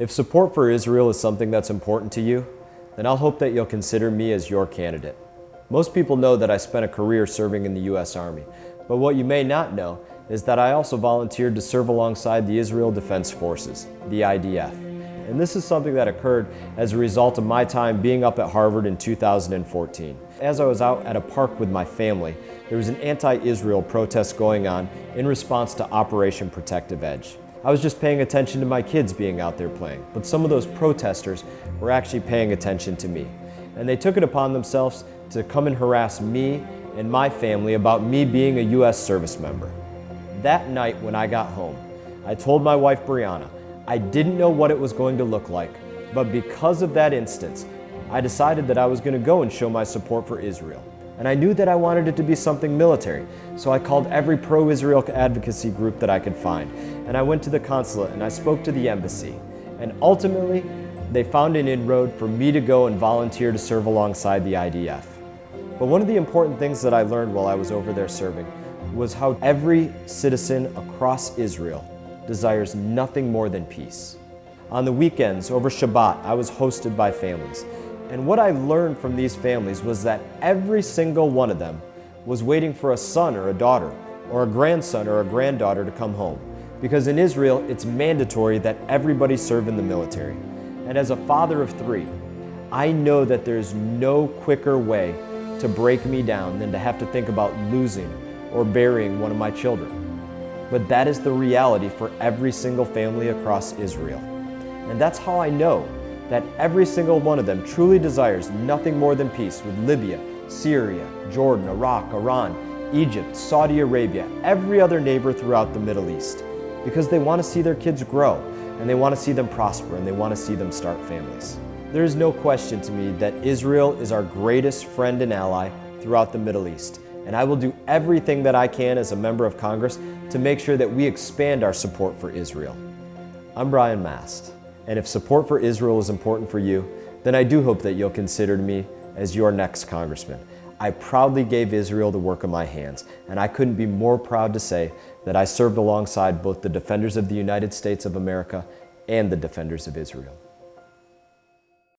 If support for Israel is something that's important to you, then I'll hope that you'll consider me as your candidate. Most people know that I spent a career serving in the U.S. Army, but what you may not know is that I also volunteered to serve alongside the Israel Defense Forces, the IDF. And this is something that occurred as a result of my time being up at Harvard in 2014. As I was out at a park with my family, there was an anti-Israel protest going on in response to Operation Protective Edge. I was just paying attention to my kids being out there playing, but some of those protesters were actually paying attention to me. And they took it upon themselves to come and harass me and my family about me being a U.S. service member. That night when I got home, I told my wife Brianna, I didn't know what it was going to look like, but because of that instance, I decided that I was going to go and show my support for Israel. And I knew that I wanted it to be something military, so I called every pro-Israel advocacy group that I could find. And I went to the consulate and I spoke to the embassy. And ultimately, they found an inroad for me to go and volunteer to serve alongside the IDF. But one of the important things that I learned while I was over there serving was how every citizen across Israel desires nothing more than peace. On the weekends, over Shabbat, I was hosted by families. And what I learned from these families was that every single one of them was waiting for a son or a daughter, or a grandson or a granddaughter to come home. Because in Israel, it's mandatory that everybody serve in the military. And as a father of three, I know that there's no quicker way to break me down than to have to think about losing or burying one of my children. But that is the reality for every single family across Israel. And that's how I know that every single one of them truly desires nothing more than peace with Libya, Syria, Jordan, Iraq, Iran, Egypt, Saudi Arabia, every other neighbor throughout the Middle East. Because they want to see their kids grow, and they want to see them prosper, and they want to see them start families. There is no question to me that Israel is our greatest friend and ally throughout the Middle East. And I will do everything that I can as a member of Congress to make sure that we expand our support for Israel. I'm Brian Mast, and if support for Israel is important for you, then I do hope that you'll consider me as your next congressman. I proudly gave Israel the work of my hands, and I couldn't be more proud to say that I served alongside both the defenders of the United States of America and the defenders of Israel.